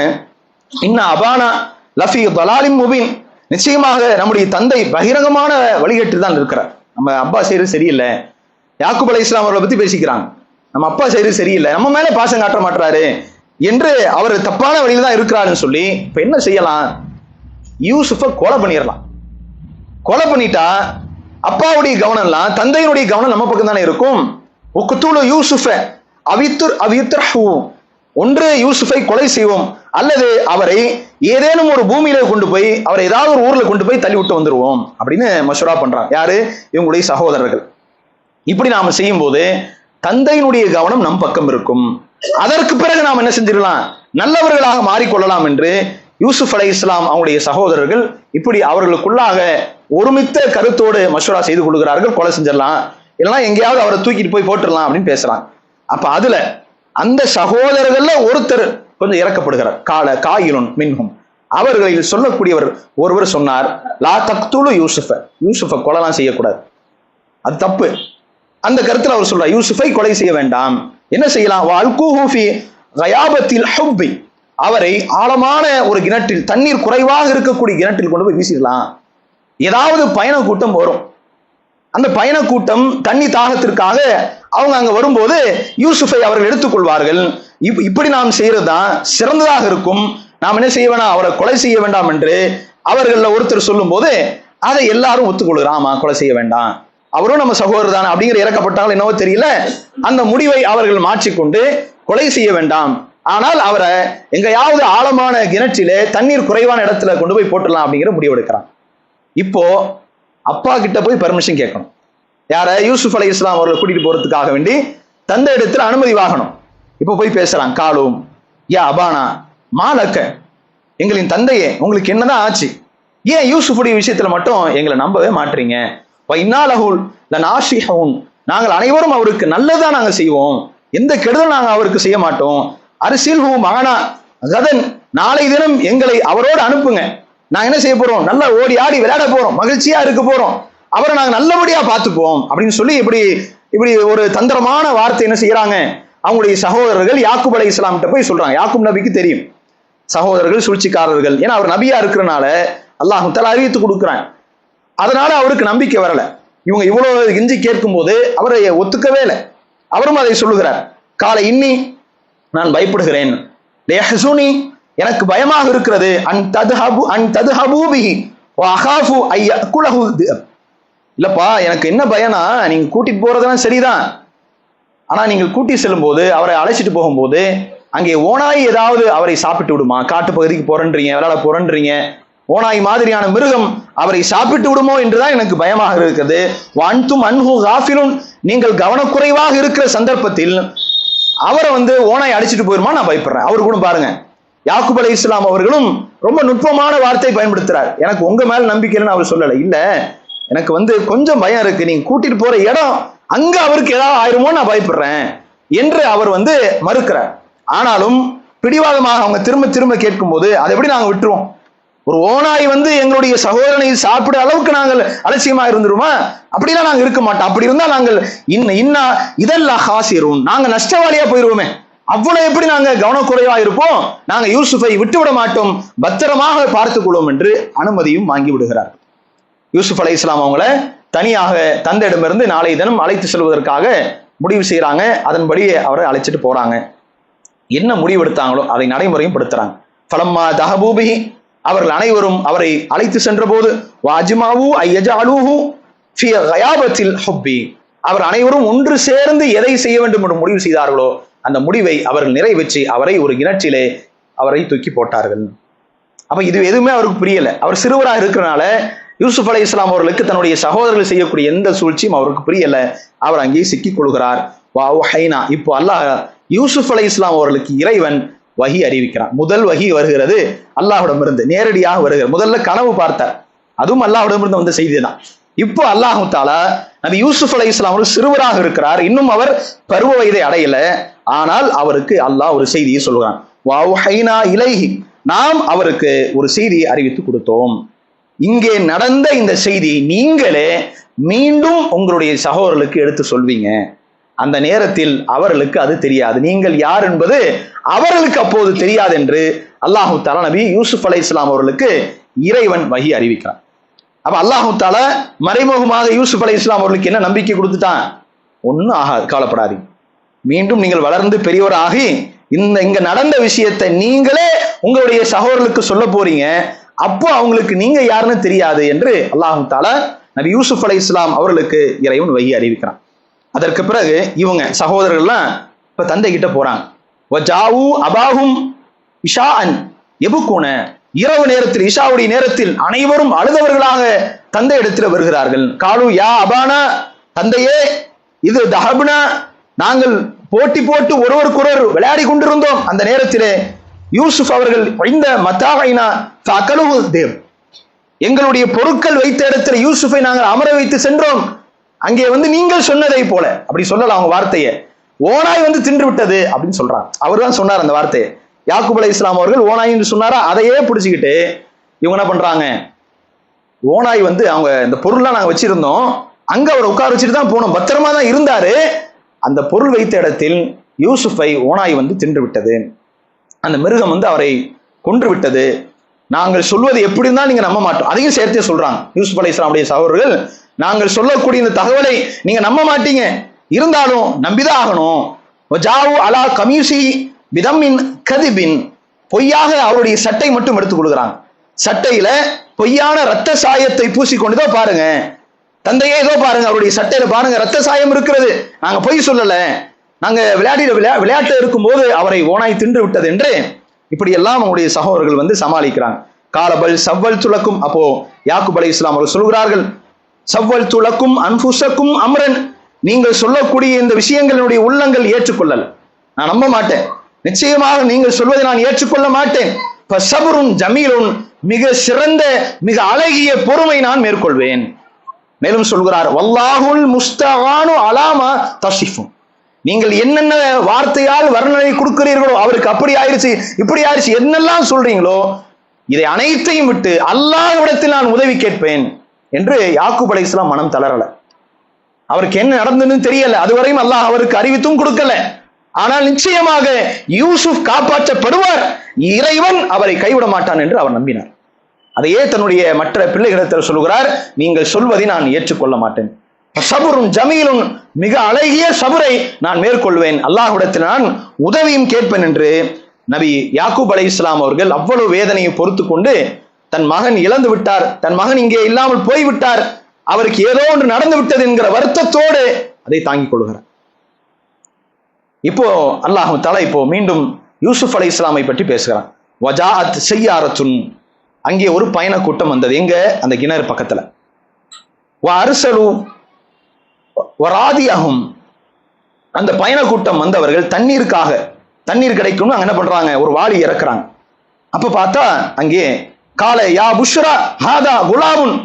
Speaker 1: இன்ன அபானா லஃபி தலாலிம் முபீன், நிச்சயமாக நம்முடைய தந்தை பகிரங்கமான வழிகேட்டில் தான் இருக்கிறார். நம்ம அப்பா செய்யறது சரியில்லை. யாக்கூப் அலைஹிஸ்ஸலாம் அவர்களை பத்தி பேசிக்கிறாங்க, நம்ம அப்பா செய்யறது சரியில்லை, நம்ம மேலே பாசம் காட்ட மாட்டாரு என்று அவர் தப்பான வழியில தான் இருக்கிறாருன்னு சொல்லி இப்ப என்ன செய்யலாம், யூசுஃபை கொலை பண்ணிடலாம். கொலை பண்ணிட்டா அப்பாவுடைய கவனம் எல்லாம் தந்தையினுடைய கவனம் நம்ம பக்கம் தானே இருக்கும். யூசுஃபை ஒன்று யூசுஃபை கொலை செய்வோம் அல்லது அவரை ஏதேனும் ஒரு பூமியில கொண்டு போய் அவரை ஏதாவது ஒரு ஊர்ல கொண்டு போய் தள்ளி விட்டு வந்துருவோம் அப்படின்னு மஷூரா பண்றாங்க. யாரு? இவங்களுடைய சகோதரர்கள். இப்படி நாம செய்யும் போது தந்தையினுடைய கவனம் நம் பக்கம் இருக்கும், அதற்கு பிறகு நாம் என்ன செஞ்சிடலாம், நல்லவர்களாக மாறிக்கொள்ளலாம் என்று யூசுப் அலைஹிஸ்ஸலாம் அவங்களுடைய சகோதரர்கள் இப்படி அவர்களுக்குள்ளாக ஒருமித்த கருத்தோடு மஷூரா செய்து கொள்கிறார்கள். கொலை செஞ்சிடலாம், இல்லைன்னா எங்கேயாவது அவரை தூக்கிட்டு போய் போட்டுடலாம் அப்படின்னு பேசுறாங்க. அப்ப அதுல அந்த சகோதரர்கள்ல ஒருத்தர் கொஞ்சம் இறக்கப்படுகிறார். காயிலுன் மின்ஹும், அவர்களில் சொல்லக்கூடியவர் ஒருவர் சொன்னார், லா தக்துலு யூசுஃப, யூசுஃபை கொலைலாம் செய்யக்கூடாது, அது தப்பு. அந்த கருத்துல அவர் சொல்றார், யூசுஃபை கொலை செய்ய வேண்டாம், என்ன செய்யலாம், வல்குஹு ஃபி கயாபத்தில் ஹுப்பி, அவரை ஆழமான ஒரு கிணற்றில், தண்ணீர் குறைவாக இருக்கக்கூடிய கிணற்றில் கொண்டு போய் வீசிடலாம். ஏதாவது பயண கூட்டம் வரும், அந்த பயண கூட்டம் தண்ணி தாகத்திற்காக அவங்க அங்க வரும்போது யூசுஃபை அவர்கள் எடுத்துக்கொள்வார்கள். இப்படி நாம் செய்யறதுதான் சிறந்ததாக இருக்கும், நாம் என்ன செய்ய வேண்டாம், அவரை கொலை செய்ய வேண்டாம் என்று அவர்கள் ஒருத்தர் சொல்லும் போது அதை எல்லாரும் ஒத்துக்கொள்கிறான். ஆமா, கொலை செய்ய வேண்டாம், அவரும் நம்ம சகோதரர் தான் அப்படிங்கிற இறக்கப்பட்டாலும் என்னவோ தெரியல, அந்த முடிவை அவர்கள் மாற்றிக்கொண்டு கொலை செய்ய வேண்டாம், ஆனால் அவரை எங்கேயாவது ஆழமான கிணற்றிலே தண்ணீர் குறைவான இடத்துல கொண்டு போய் போட்டுடலாம் அப்படிங்கிற முடிவு எடுக்கிறான். இப்போ அப்பா கிட்ட போய் பெர்மிஷன் கேட்கணும். யார? யூசுப் அலைஹிஸ்ஸலாம் அவர்களை கூட்டிட்டு போறதுக்காக வேண்டி தந்தை இடத்துல அனுமதி வாங்கணும். இப்போ போய் பேசுறான், காலும் யா அபானா மாலக்க, எங்களின் தந்தையே உங்களுக்கு என்னதான் ஆச்சு, ஏன் யூசுஃபுடைய விஷயத்துல மட்டும் எங்களை நம்பவே மாட்டீங்க, நாங்கள் அனைவரும் அவருக்கு நல்லதான் நாங்க செய்வோம், எந்த கெடுதல் நாங்க அவருக்கு செய்ய மாட்டோம், அரசியல் மகனா கதன், நாளை தினம் எங்களை அவரோடு அனுப்புங்க, நாங்க என்ன செய்ய போறோம், நல்லா ஓடி ஆடி விளையாட போறோம், மகிழ்ச்சியா இருக்க போறோம், அவரை நாங்க நல்லபடியா பார்த்துப்போம் அப்படின்னு சொல்லி இப்படி ஒரு தந்திரமான வார்த்தை என்ன செய்யறாங்க, அவங்களுடைய சகோதரர்கள் யாக்கூப் அலைஹிஸ்ஸலாம் கிட்ட போய் சொல்றாங்க. யாக்கூப் நபிக்கு தெரியும் சகோதரர்கள் சூழ்ச்சிக்காரர்கள், ஏன்னா அவர் நபியா இருக்கிறனால அல்லாஹ் தஆலா அறிவித்து கொடுக்குறான். அதனால அவருக்கு நம்பிக்கை வரல. இவங்க இவ்வளவு கெஞ்சி கேட்கும் போது அவரை ஒத்துக்கவே இல்லை. அவரும் அதை சொல்லுகிறார், காலை இன்னி நான் பயப்படுகிறேன், எனக்கு பயமாக இருக்கிறது, இல்லப்பா எனக்கு என்ன பயனா, நீங்க கூட்டிட்டு போறதெல்லாம் சரிதான், ஆனா நீங்கள் கூட்டி செல்லும் போது அவரை அழைச்சிட்டு போகும்போது அங்கே ஓனாய் ஏதாவது அவரை சாப்பிட்டு விடுமா, காட்டு பகுதிக்கு போறன்றீங்க, விளையாட போறன்றீங்க, ஓனாய் மாதிரியான மிருகம் அவரை சாப்பிட்டு விடுமோ என்றுதான் எனக்கு பயமாக இருக்கிறது. வன்தும் அன்ஹு காஃபிலுன், நீங்கள் கவனக்குறைவாக இருக்கிற சந்தர்ப்பத்தில் அவரை ஓனாய் அடிச்சுட்டு போயிருமா நான் பயப்படுறேன். அவரு கூட பாருங்க, யாக்கூப் அலைஹிஸ்ஸலாம் அவர்களும் ரொம்ப நுட்பமான வார்த்தை பயன்படுத்துறார். எனக்கு உங்க மேல நம்பிக்கைன்னு அவர் சொல்லல, இல்ல எனக்கு கொஞ்சம் பயம் இருக்கு, நீங்க கூட்டிட்டு போற இடம் அங்க அவருக்கு ஏதாவது ஆயிருமோ நான் பயப்படுறேன் என்று அவர் மறுக்கிறார். ஆனாலும் பிடிவாதமாக அவங்க திரும்ப திரும்ப கேட்கும் போது அதை எப்படி நாங்க விட்டுருவோம், ஒரு ஓனாய் எங்களுடைய சகோதரனை சாப்பிட அளவுக்கு நாங்கள் அலட்சியமா இருந்துருமா, அப்படிலாம் நாங்க இருக்க மாட்டோம், அப்படி இருந்தா நாங்கள் இதெல்லாம் ஹாசிரும், நாங்க நஷ்டவாளியா போயிருவோமே, அவ்வளவு எப்படி நாங்க கவனக்குறைவா இருப்போம், நாங்க யூசுஃபை விட்டுவிட மாட்டோம், பத்திரமாக பார்த்துக் கொள்வோம் என்று அனுமதியும் வாங்கி விடுகிறார். யூசுப் அலைஹிஸ்ஸலாம் அவங்கள தனியாக தந்தையிடமிருந்து நாளை தினம் அழைத்து செல்வதற்காக முடிவு செய்யறாங்க. அதன்படி அவரை அழைச்சிட்டு போறாங்க. என்ன முடிவு எடுத்தாங்களோ அதை நடைமுறையும் படுத்துறாங்க. ஃபலம்மா தஹபூபிஹி, அவர்கள் அனைவரும் அவரை அழைத்து சென்ற போது வாஜ்மாவு ஐயஜஅலூஹு ஃபீ கயாபத்தில் ஹுப்பி, அவர் அனைவரும் ஒன்று சேர்ந்து எதை செய்ய வேண்டும் என்று முடிவு செய்தார்களோ அந்த முடிவை அவர்கள் நிறைவேற்றி அவரை ஒரு கிணற்றிலே அவரை தூக்கி போட்டார்கள். அப்ப இது எதுவுமே அவருக்கு புரியல. அவர் சிறுவராக இருக்கிறனால யூசுப் அலைஹிஸ்ஸலாம் அவர்களுக்கு தன்னுடைய சகோதரர்கள் செய்யக்கூடிய எந்த சூழ்ச்சியும் அவருக்கு புரியல. அவர் அங்கே சிக்கிக் கொள்கிறார். வஹைனா, இப்போ அல்லாஹ் யூசுப் அலைஹிஸ்ஸலாம் அவர்களுக்கு இறைவன் வஹி அறிவிக்கிறான். முதல் வஹி வருகிறது அல்லாஹ்விடமிருந்து, நேரடியாக வருகிறது. முதல்ல கனவு பார்த்தார், அதுவும் அல்லாஹ்விடமிருந்து வந்த செய்தி தான். இப்போ அல்லாஹ் தஆலா நபி யூசுப் அலைஹிஸ்ஸலாம் அவர்கள் சிறுவராக இருக்கிறார், இன்னும் அவர் பருவ வயதை அடையல, ஆனால் அவருக்கு அல்லாஹ் ஒரு செய்தியை சொல்கிறான். வஹைனா இலைஹி, நாம் அவருக்கு ஒரு செய்தியை அறிவித்து கொடுத்தோம். இங்கே நடந்த இந்த செய்தி நீங்களே மீண்டும் உங்களுடைய சகோதரர்களுக்கு எடுத்து சொல்வீங்க. அந்த நேரத்தில் அவர்களுக்கு அது தெரியாது, நீங்கள் யார் என்பது அவர்களுக்கு அப்போது தெரியாது என்று அல்லாஹு தஆலா நபி யூசுப் அலைஹிஸ்ஸலாம் அவர்களுக்கு இறைவன் வஹி அறிவிக்கிறான். அப்ப அல்லாஹு தஆலா மறைமுகமாக யூசுப் அலைஹிஸ்ஸலாம் அவர்களுக்கு என்ன நம்பிக்கை கொடுத்துட்டான், ஒன்னும் ஆகாது, கவலைப்படாதீங்க, மீண்டும் நீங்கள் வளர்ந்து பெரியவராகி இங்க நடந்த விஷயத்தை நீங்களே உங்களுடைய சகோதரர்களுக்கு சொல்ல போறீங்க, அப்போ அவங்களுக்கு நீங்க யாருன்னு தெரியாது என்று அல்லாஹு தஆலா நபி யூசுப் அலைஹிஸ்ஸலாம் அவர்களுக்கு இறைவன் வஹி அறிவிக்கிறான். அதற்கு பிறகு இவங்க சகோதரர்கள்லாம் இப்ப தந்தை கிட்ட போறாங்க. வஜாவு அபாஹும் இஷாஅன் யபுகுன, இரவு நேரத்தில், இஷாவுடைய நேரத்தில் அனைவரும் அழுதவர்களாக தந்தை இடத்துல வருகிறார்கள். காலு யா அபானா, தந்தையே, இது தஹப்னா, நாங்கள் போட்டி போட்டு ஒருவருக்கொருவர் விளையாடி கொண்டிருந்தோம். அந்த நேரத்திலே யூசுப் அவர்கள் இந்த மத்தாவைனா தேவ், எங்களுடைய பொருட்கள் வைத்த இடத்துல யூசுஃபை நாங்கள் அமர வைத்து சென்றோம். அங்கே நீங்கள் சொன்னதை போல, அப்படி சொல்லலாம் அவங்க வார்த்தையை, ஓனாய் தின்று விட்டது அப்படின்னு சொல்றாங்க. அவர் தான் சொன்னார் அந்த வார்த்தையை. யாக்கூப் அலைஹிஸ்ஸலாம் அவர்கள் ஓனாய் என்று சொன்னாரா, அதையே பிடிச்சிக்கிட்டு இவங்க என்ன பண்றாங்க, ஓனாய் அவங்க இந்த பொருள்லாம் நாங்க வச்சிருந்தோம், அங்க அவரை உட்கார வச்சுட்டு தான் போனோம், பத்திரமா தான் இருந்தாரு, அந்த பொருள் வைத்த இடத்தில் யூசுஃபை ஓனாய் தின்று விட்டது, அந்த மிருகம் அவரை கொன்று விட்டது, நாங்கள் சொல்வது எப்படி இருந்தாலும் நீங்க நம்ப மாட்டோம். அதையும் சேர்த்தே சொல்றாங்க யூசுப் அலைஹிஸ்ஸலாமுடைய சகோதரர்கள், நாங்கள் சொல்லக்கூடிய இந்த தகவலை நீங்க நம்ப மாட்டீங்க, இருந்தாலும் நம்பிதான் ஆகணும். ஜாவு அலா கமீசி பிதம்மின் கதிபின், பொய்யாக அவருடைய சட்டை மட்டும் எடுத்துக் கொள்கிறாங்க. சட்டையில பொய்யான ரத்த சாயத்தை பூசிக்கொண்டுதான் பாருங்க, தந்தையே ஏதோ பாருங்க அவருடைய சட்டையில பாருங்க ரத்த சாயம் இருக்கிறது, நாங்க பொய் சொல்லல, நாங்க விளையாட்டு இருக்கும்போது அவரை ஓனாய் தின்று விட்டது என்று இப்படி எல்லாம் அவங்களுடைய சகோதரர்கள் சமாளிக்கிறாங்க. காலபல் சவ்வல் துலக்கும், அப்போ யாக்கூப் அலைஹிஸ்ஸலாம் அவர்கள் சொல்கிறார்கள், சவ்வல் துலக்கும் அன்ஃபுஸக்கும் அம்ரன், நீங்கள் சொல்லக்கூடிய இந்த விஷயங்களுடைய உள்ளங்கள் ஏற்றுக்கொள்ளல, நான் நம்ப மாட்டேன், நிச்சயமாக நீங்கள் சொல்வதை நான் ஏற்றுக்கொள்ள மாட்டேன். சபருன் ஜமீலுன், மிக சிறந்த மிக அழகிய பொறுமை நான் மேற்கொள்வேன். மேலும் சொல்கிறார், வல்லாஹுல் முஸ்தகானு அலாமா தஷிஃபுன், நீங்கள் என்னென்ன வார்த்தையால் வர்ணனை கொடுக்கிறீர்களோ, அவருக்கு அப்படி ஆயிடுச்சு இப்படி ஆயிடுச்சு என்னெல்லாம் சொல்றீங்களோ, இதை அனைத்தையும் விட்டு அல்லாஹ்விடத்தில் நான் உதவி கேட்பேன் என்று யாக்கூப் அலைஹிஸ்ஸலாம் மனம் தளரல. அவருக்கு என்ன நடந்ததுன்னு தெரியல, அதுவரையும் அல்லாஹ் அவருக்கு அறிவித்தும் கொடுக்கல. ஆனால் நிச்சயமாக யூசுப் காப்பாற்றப்படுவார், இறைவன் அவரை கைவிட மாட்டான் என்று அவர் நம்பினார். அதையே தன்னுடைய மற்ற பிள்ளைகளிடத்தில் சொல்கிறார், நீங்கள் சொல்வதை நான் ஏற்றுக்கொள்ள மாட்டேன். சபுரும் ஜமீலும், மிக அழகிய சபுரை நான் மேற்கொள்வேன், அல்லாஹ்விடத்தில் நான் உதவியும் கேட்பேன் என்று நபி யாக்கூப் அலைஹிஸ்ஸலாம் அவர்கள் அவ்வளவு வேதனையை பொறுத்து கொண்டு, தன் மகன் இழந்து விட்டார், தன் மகன் இங்கே இல்லாமல் போய்விட்டார், அவருக்கு ஏதோ ஒன்று நடந்து விட்டது என்கிற வருத்தத்தோடு அதை தாங்கிக் கொள்கிறார். இப்போ அல்லாஹ் தஆலா இப்போ மீண்டும் யூசுப் அலைஹிஸ்ஸலாமை பற்றி பேசுகிறான். வஜாஅத் ஸய்யாரத்துன், அங்கே ஒரு பயண கூட்டம் வந்தது, எங்க அந்த கிணறு பக்கத்துல. வஅர்ஸலு வராதியஹும், அந்த பயண கூட்டம் வந்தவர்கள் தண்ணீருக்காக, தண்ணீர் கிடைக்கும்னு அங்க என்ன பண்றாங்க, ஒரு வாளி இறக்குறாங்க. அப்ப பார்த்தா அங்கே கால யா புஷ்ரா ஹாதா குலாமுன்,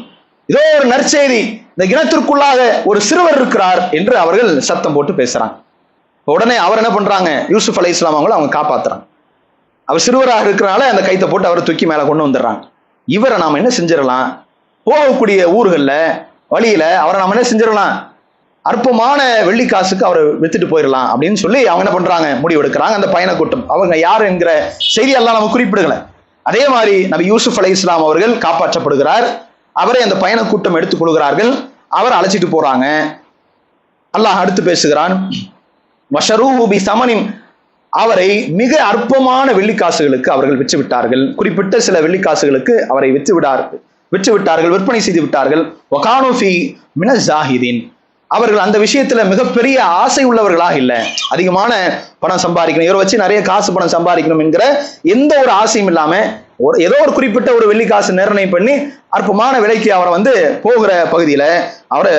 Speaker 1: இதோ ஒரு நற்செய்தி, இந்த கிணத்திற்குள்ளாக ஒரு சிறுவர் இருக்கிறார் என்று அவர்கள் சத்தம் போட்டு பேசுறாங்க. உடனே அவர் என்ன பண்றாங்க, யூசுப் அலைஹிஸ்ஸலாம் அவங்க காப்பாத்துறாங்க. அவர் சிறுவராக இருக்கிறனால அந்த கைத்தை போட்டு அவரை தூக்கி மேல கொண்டு வந்துடுறாங்க. இவரை நாம என்ன செஞ்சிடலாம், போகக்கூடிய ஊர்கள்ல வழியில அவரை நாம என்ன செஞ்சிடலாம், அற்பமான வெள்ளி காசுக்கு அவரை வித்துட்டு போயிடலாம் அப்படின்னு சொல்லி அவங்க என்ன பண்றாங்க, முடிவு எடுக்கிறாங்க. அந்த பயண கூட்டம் அவங்க யார் என்கிற செய்தி எல்லாம் நம்ம குறிப்பிடுகல. அதே மாதிரி நபி யூசுப் அலைஹிஸ்ஸலாம் அவர்கள் காப்பாற்றப்படுகிறார், அவரை அந்த பயண கூட்டம் எடுத்துக் கொள்கிறார்கள், அவர் அழைச்சிட்டு போறாங்க. அல்லாஹ் அடுத்து பேசுகிறான், வஷரூஹு பிஸமனின், அவரை மிக அற்பமான வெள்ளிக்காசுகளுக்கு அவர்கள் விற்று விட்டார்கள், குறிப்பிட்ட சில வெள்ளிக்காசுகளுக்கு அவரை விற்று விட்டார்கள், விற்பனை செய்து விட்டார்கள். வகானு ஃபீ மினஸ் ஜாஹிதீன், அவர்கள் அந்த விஷயத்துல மிகப்பெரிய ஆசை உள்ளவர்களாக இல்லை, அதிகமான பணம் சம்பாதிக்கணும், இவரை வச்சு நிறைய காசு பணம் சம்பாதிக்கணும் என்கிற எந்த ஒரு ஆசையும் இல்லாம ஏதோ ஒரு குறிப்பிட்ட ஒரு வெள்ளி காசு நிர்ணயம் பண்ணி அற்பமான விலைக்கு அவரை போகிற பகுதியில அவரை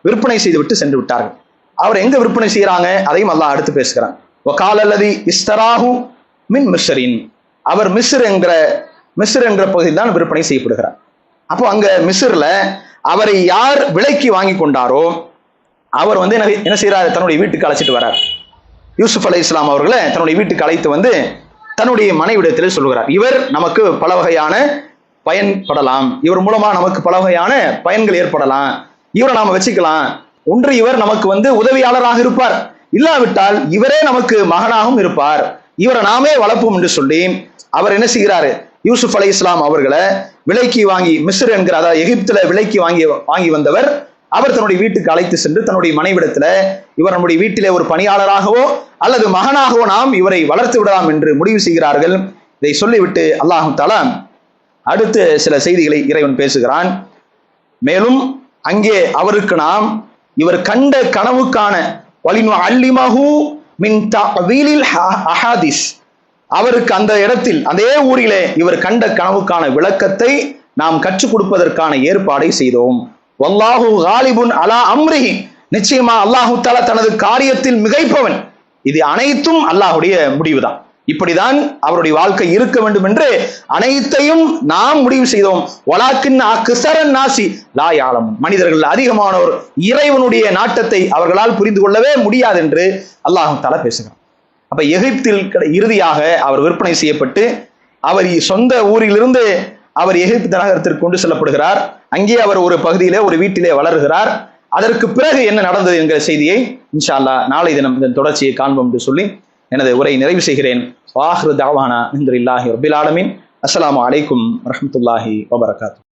Speaker 1: விற்பனை செய்து விட்டு சென்று விட்டார்கள். அவர் எங்க விற்பனை செய்யறாங்க அதையும் அல்லாஹ் அடுத்து பேசுகிறான். வகாலல்லதி இஸ்தராஹு மின் மிஸ்ரின், அவர் மிஸ்ர் என்ற பகுதியில் தான் விற்பனை செய்யப்படுகிறார். அப்போ அங்க மிஸ்ர்ல அவரை யார் விலைக்கு வாங்கி கொண்டாரோ அவர் என்ன செய்யறாரு, தன்னுடைய வீட்டுக்கு அழைச்சிட்டு வர்றார். யூசுப் அலைஹிஸ்ஸலாம் அவர்களை தன்னுடைய வீட்டுக்கு அழைத்து தன்னுடைய மனைவிடத்தில் சொல்கிறார், இவர் நமக்கு பல வகையான பயன்படலாம், இவர் மூலமா நமக்கு பல வகையான பயன்கள் ஏற்படலாம், இவரை நாம வச்சுக்கலாம், ஒன்று இவர் நமக்கு உதவியாளராக இருப்பார், இல்லாவிட்டால் இவரே நமக்கு மகனாகவும் இருப்பார், இவரை நாமே வளர்ப்போம் என்று சொல்லி அவர் என்ன செய்கிறாரு, யூசுப் அலைஹிஸ்ஸலாம் அவர்களை விலைக்கு வாங்கி, மிஸ்ர் என்கிற அதாவது எகிப்துல விலைக்கு வாங்கி வந்தவர், அவர் தன்னுடைய வீட்டுக்கு அழைத்து சென்று தன்னுடைய மனைவிடத்துல இவர் நம்முடைய வீட்டிலே ஒரு பணியாளராகவோ அல்லது மகனாகவோ நாம் இவரை வளர்த்து விடலாம் என்று முடிவு செய்கிறார்கள். இதை சொல்லிவிட்டு அல்லாஹ் தஆலா அடுத்து சில செய்திகளை இறைவன் பேசுகிறான். மேலும் அங்கே அவருக்கு நாம் இவர் கண்ட கனவுக்கான வலினு அல்லிமஹு மின் தஅவீலில் அஹாதிஸ், அவருக்கு அந்த இடத்தில் அதே ஊரிலே இவர் கண்ட கனவுக்கான விளக்கத்தை நாம் கற்றுக் கொடுப்பதற்கான ஏற்பாடை செய்தோம். வல்லாஹு காலிபுன் அலா அம்ரிஹி, நிச்சயமா அல்லாஹு தஆலா தனது காரியத்தில் மிகைப்பவன், இது அனைத்தும் அல்லாஹுடைய முடிவுதான். இப்படிதான் அவருடைய வாழ்க்கை இருக்க வேண்டும் என்று அனைத்தையும் நாம் முடிவு செய்தோம். வலாக்கின் அக்ஸரன் நாசி லா யஅலமூன், மனிதர்கள் அதிகமானோர் இறைவனுடைய நாட்டத்தை அவர்களால் புரிந்து கொள்ளவே முடியாது என்று அல்லாஹ் தஆலா பேசுகிறான். அப்ப எகிப்தில் இறுதியாக அவர் விற்பனை செய்யப்பட்டு அவர் சொந்த ஊரிலிருந்து அவர் எகிப்து நகரத்திற்கு கொண்டு செல்லப்படுகிறார். அங்கே அவர் ஒரு பகுதியிலே ஒரு வீட்டிலே வளர்கிறார். அதற்கு பிறகு என்ன நடந்தது என்கிற செய்தியை இன்ஷா அல்லாஹ் நாளை தினம் இதன் தொடர்ச்சியை காண்போம் என்று சொல்லி எனது உரை நிறைவு செய்கிறேன். வாஹிரு தஅவானா அல்ஹம்துலில்லாஹி ரப்பில் ஆலமீன். அஸ்ஸலாமு அலைக்கும் வரஹ்மத்துல்லாஹி வபரகாத்துஹு.